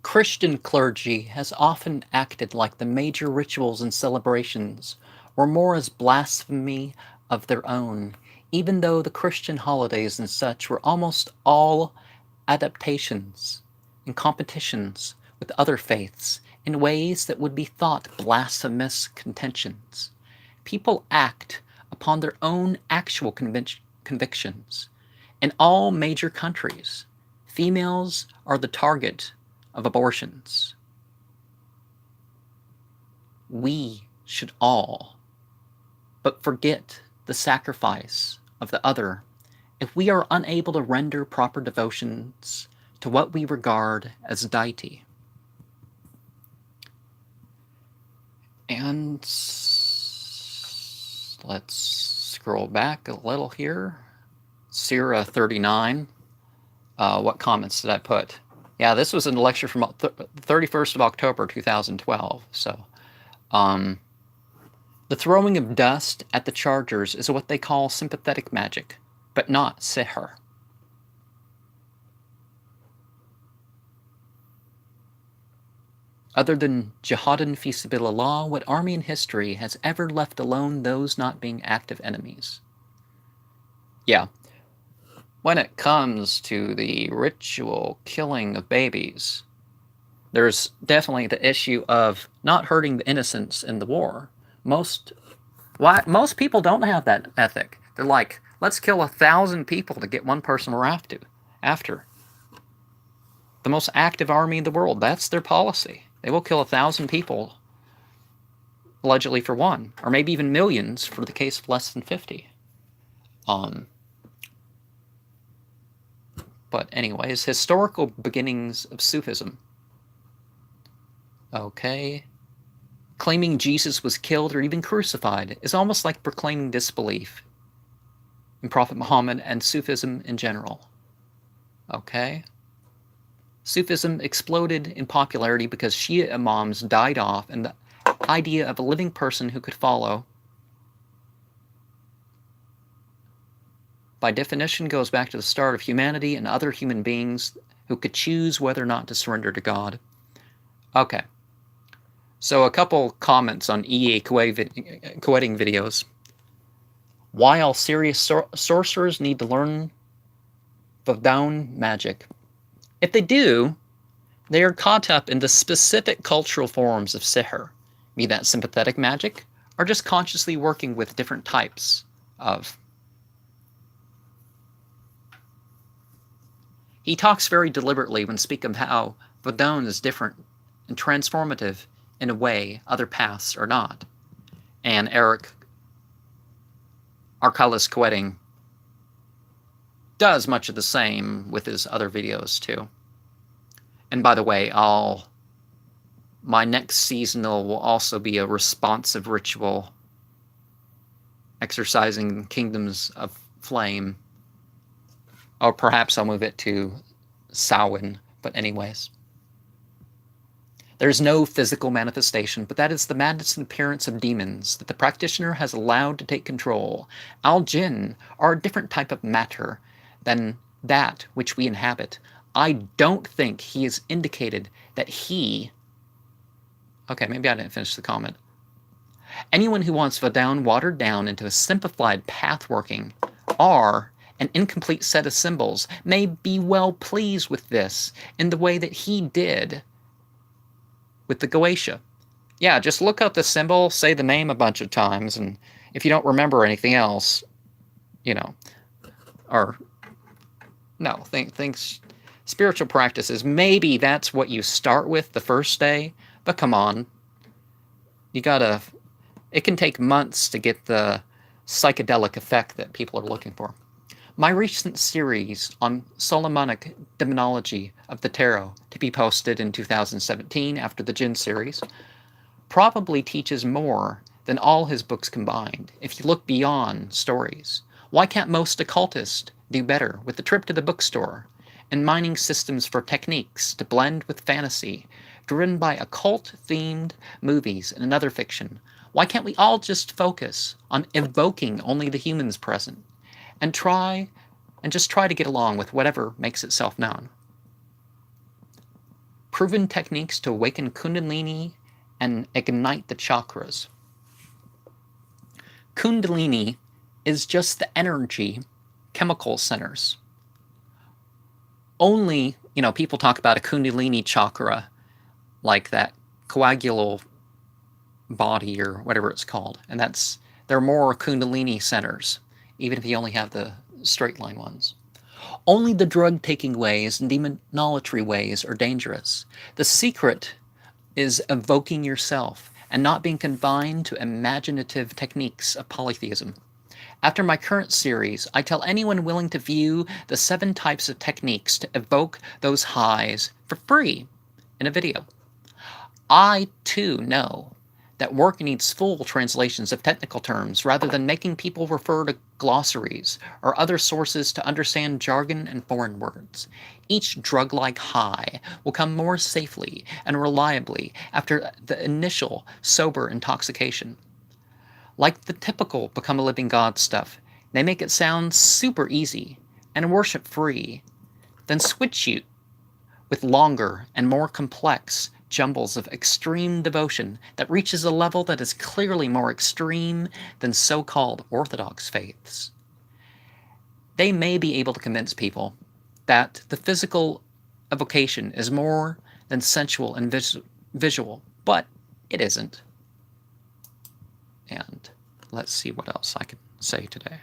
Christian clergy has often acted like the major rituals and celebrations were more as blasphemy of their own, even though the Christian holidays and such were almost all adaptations and competitions with other faiths in ways that would be thought blasphemous contentions. People act upon their own actual convictions. In all major countries, females are the target of abortions. We should all but forget the sacrifice of the other if we are unable to render proper devotions to what we regard as deity. And let's scroll back a little here. Sirah 39. What comments did I put? Yeah, this was in a lecture from 31st of October 2012. So, the throwing of dust at the chargers is what they call sympathetic magic, but not sihr. Other than jihadin fi sabilillah, what army in history has ever left alone those not being active enemies? Yeah. When it comes to the ritual killing of babies, there's definitely the issue of not hurting the innocents in the war. Most people don't have that ethic. They're like, let's kill 1,000 people to get one person we're after. The most active army in the world, that's their policy. They will kill 1,000 people, allegedly for one, or maybe even millions for the case of less than 50. But anyways, historical beginnings of Sufism. Okay. Claiming Jesus was killed or even crucified is almost like proclaiming disbelief in Prophet Muhammad and Sufism in general. Okay. Sufism exploded in popularity because Shia imams died off, and the idea of a living person who could follow, by definition, goes back to the start of humanity and other human beings who could choose whether or not to surrender to God. Okay. So a couple comments on EA quoting videos. Why all serious sorcerers need to learn Vodun magic. If they do, they are caught up in the specific cultural forms of sihr, be that sympathetic magic, or just consciously working with different types of. He talks very deliberately when speaking of how Vodun is different and transformative in a way other paths are not. And Eric Arkalis Quetting does much of the same with his other videos too. And by the way, my next seasonal will also be a responsive ritual exercising kingdoms of flame. Or perhaps I'll move it to Samhain, but anyways. There's no physical manifestation, but that is the madness and appearance of demons that the practitioner has allowed to take control. Al-Jinn are a different type of matter than that which we inhabit. I don't think he has indicated that he... Okay, maybe I didn't finish the comment. Anyone who wants Vodun watered down into a simplified path working or an incomplete set of symbols may be well pleased with this in the way that he did with the Goetia. Yeah, just look up the symbol, say the name a bunch of times, and if you don't remember anything else, things, spiritual practices, maybe that's what you start with the first day, but come on. It can take months to get the psychedelic effect that people are looking for. My recent series on Solomonic demonology of the tarot, to be posted in 2017 after the Jinn series, probably teaches more than all his books combined, if you look beyond stories. Why can't most occultists do better with the trip to the bookstore and mining systems for techniques to blend with fantasy, driven by occult-themed movies and another fiction? Why can't we all just focus on evoking only the humans present and just try to get along with whatever makes itself known? proven techniques to awaken Kundalini and ignite the chakras. Kundalini is just the energy chemical centers. Only, people talk about a Kundalini chakra, like that coagulal body or whatever it's called, and there are more Kundalini centers, even if you only have the straight line ones. Only the drug-taking ways and demonolatry ways are dangerous. The secret is evoking yourself and not being confined to imaginative techniques of polytheism. After my current series, I tell anyone willing to view the 7 types of techniques to evoke those highs for free in a video. I, too, know that work needs full translations of technical terms rather than making people refer to glossaries or other sources to understand jargon and foreign words. Each drug-like high will come more safely and reliably after the initial sober intoxication. Like the typical Become a Living God stuff, they make it sound super easy and worship-free, then switch you with longer and more complex jumbles of extreme devotion that reaches a level that is clearly more extreme than so-called orthodox faiths. They may be able to convince people that the physical evocation is more than sensual and visual, but it isn't. And let's see what else I can say today.